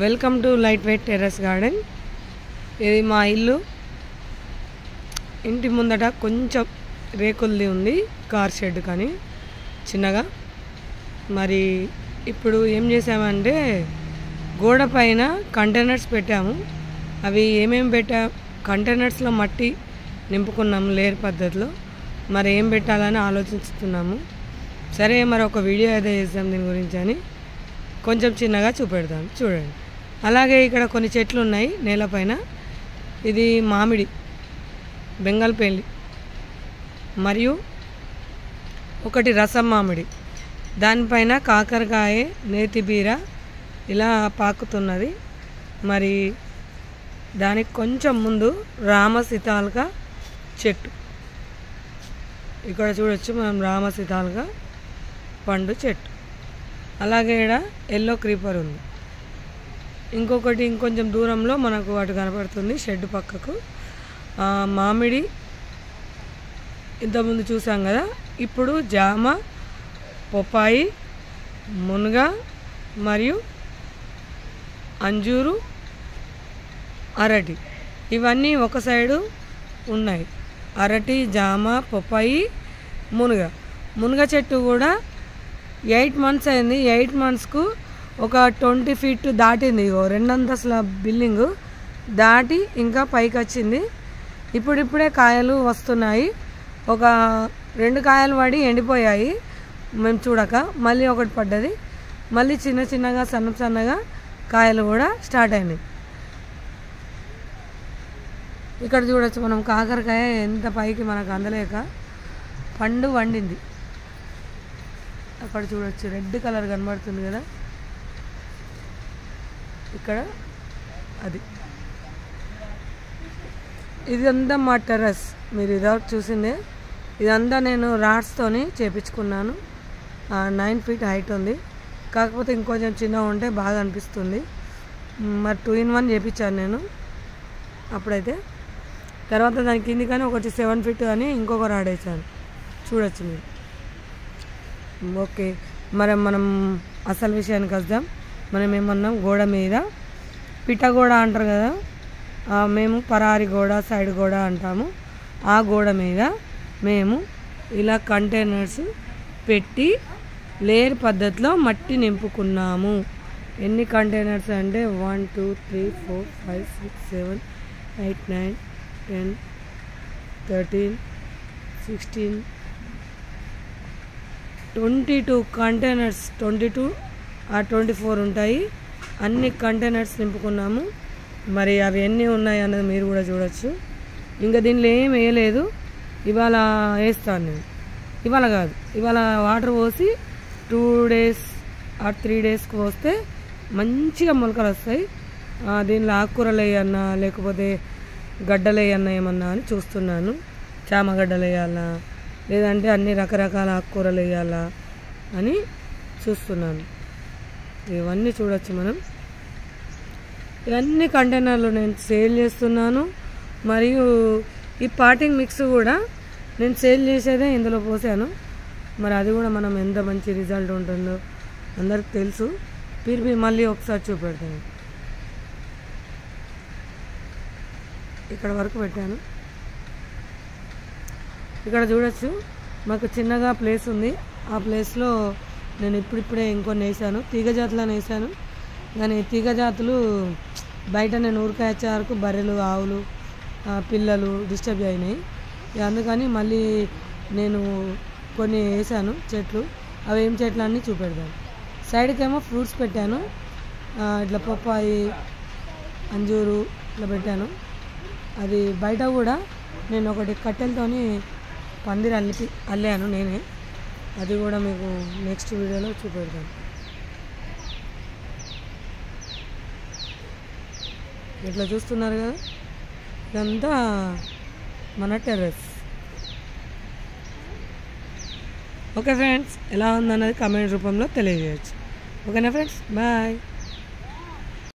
Welcome to light weight terrace garden. ఇది మా ఇల్లు. ఇంటి ముందట కొంచెం రేకులది ఉంది, కార్ షెడ్ కానీ చిన్నగా. మరి ఇప్పుడు ఏం చేసామంటే గోడ పైన కంటైనర్స్ పెట్టాము. అవి ఏమేమి కంటైనర్స్లో మట్టి నింపుకున్నాము లేయర్ పద్ధతిలో. మరి ఏం పెట్టాలని ఆలోచిస్తున్నాము. సరే, మరి ఒక వీడియో అయితే చేద్దాం దీని గురించి అని కొంచెం చిన్నగా చూపెడతాం, చూడండి. అలాగే ఇక్కడ కొన్ని చెట్లు ఉన్నాయి నేలపైన. ఇది మామిడి, బెంగల్పల్లి, మరియు ఒకటి రసం మామిడి. దానిపైన కాకరకాయ, నేతిబీర ఇలా పాకుతున్నది. మరి దానికి కొంచెం ముందు రామసీతాలుక చెట్టు, ఇక్కడ చూడొచ్చు మనం రామసీతాలుక పండు చెట్టు. అలాగే ఇక్కడ ఎల్లో క్రీపర్ ఉంది. ఇంకొకటి ఇంకొంచెం దూరంలో మనకు అటు కనపడుతుంది షెడ్ పక్కకు. మామిడి ఇంతకుముందు చూసాం కదా. ఇప్పుడు జామ, పొప్పాయి, మునగ మరియు అంజూరు, అరటి, ఇవన్నీ ఒక సైడు ఉన్నాయి. అరటి, జామ, పొప్పాయి, మునగ చెట్టు కూడా 8 months అయింది. 8 monthsకు ఒక 20 feet దాటింది. 2 అంతస్తుల బిల్డింగు దాటి ఇంకా పైకి వచ్చింది. ఇప్పుడిప్పుడే కాయలు వస్తున్నాయి. ఒక 2 కాయలు పడి ఎండిపోయాయి మేము చూడక. మళ్ళీ ఒకటి పడ్డది. మళ్ళీ చిన్న చిన్నగా సన్నగా కాయలు కూడా స్టార్ట్ అయినాయి. ఇక్కడ చూడొచ్చు మనం కాకరకాయ ఎంత పైకి మనకు అందలేక పండు వండింది. అక్కడ చూడొచ్చు రెడ్ కలర్ కనబడుతుంది కదా, ఇక్కడ అది. ఇదంతా మా టెర్రస్. మీరు ఇదొకటి చూసిందే. ఇదంతా నేను రాడ్స్తోని చేపించుకున్నాను. 9 feet హైట్ ఉంది. కాకపోతే ఇంకొంచెం చిన్నగా ఉంటే బాగా అనిపిస్తుంది. మరి 2 in 1 చేపించాను నేను అప్పుడైతే. తర్వాత దాని కింది కానీ ఒకటి 7 feet అని ఇంకొక రాడ్ వేసాను, చూడొచ్చు మీరు. ఓకే, మరి మనం అసలు విషయానికి వద్దాం. మనం ఏమన్నాం, గోడ మీద పిట్ట గోడ అంటారు కదా, మేము పరారి గోడ, సైడ్ గోడ అంటాము. ఆ గోడ మీద మేము ఇలా కంటైనర్స్ పెట్టి లేయర్ పద్ధతిలో మట్టి నింపుకున్నాము. ఎన్ని కంటైనర్స్ అంటే 1 2 3 4 5 6 7 8 9 10 13 16 22 కంటైనర్స్, 22 or 24 ఉంటాయి. అన్ని కంటైనర్స్ నింపుకున్నాము. మరి అవి ఎన్ని ఉన్నాయి అన్నది మీరు కూడా చూడొచ్చు. ఇంకా దీనిలో ఏం వేయలేదు. ఇవాళ వేస్తాను నేను. ఇవాళ కాదు, ఇవాళ వాటర్ పోసి 2 days or 3 daysకి పోస్తే మంచిగా మొలకలు వస్తాయి. దీనిలో ఆకుకూరలు వేయన్నా లేకపోతే గడ్డలు వేయన్నా ఏమన్నా అని చూస్తున్నాను. చామగడ్డలు వేయాలా లేదంటే అన్ని రకరకాల ఆకుకూరలు వేయాలా అని చూస్తున్నాను. ఇవన్నీ చూడొచ్చు మనం. ఇవన్నీ కంటైనర్లు నేను సేల్ చేస్తున్నాను. మరియు ఈ పాటింగ్ మిక్స్ కూడా నేను సేల్ చేసేదే ఇందులో పోసాను. మరి అది కూడా మనం ఎంత మంచి రిజల్ట్ ఉంటుందో అందరికి తెలుసు. మళ్ళీ ఒకసారి చూపెడతాను. ఇక్కడ వరకు పెట్టాను. ఇక్కడ చూడొచ్చు మాకు చిన్నగా ప్లేస్ ఉంది. ఆ ప్లేస్లో నేను ఇప్పుడిప్పుడే ఇంకొన్ని వేసాను. తీగజాతులను వేసాను. కానీ తీగజాతులు బయట నేను ఊరికాయ వరకు బర్రెలు, ఆవులు, పిల్లలు డిస్టర్బ్ అయినాయి. అందుకని మళ్ళీ నేను కొన్ని వేసాను చెట్లు. అవి ఏం చెట్లు అన్నీ చూపెడతాను. సైడ్కేమో ఫ్రూట్స్ పెట్టాను. ఇట్లా పొప్పాయి, అంజూరు ఇట్లా పెట్టాను. అది బయట కూడా నేను ఒకటి కట్టెలతోని పందిరి అల్లాను నేనే. అది కూడా మీకు నెక్స్ట్ వీడియోలో చూపెడతాను. ఇట్లా చూస్తున్నారు కదా, ఇదంతా మన టెర్రస్. ఓకే ఫ్రెండ్స్, ఎలా ఉందన్నది కామెంట్ రూపంలో తెలియజేయచ్చు. ఓకేనా ఫ్రెండ్స్, బాయ్.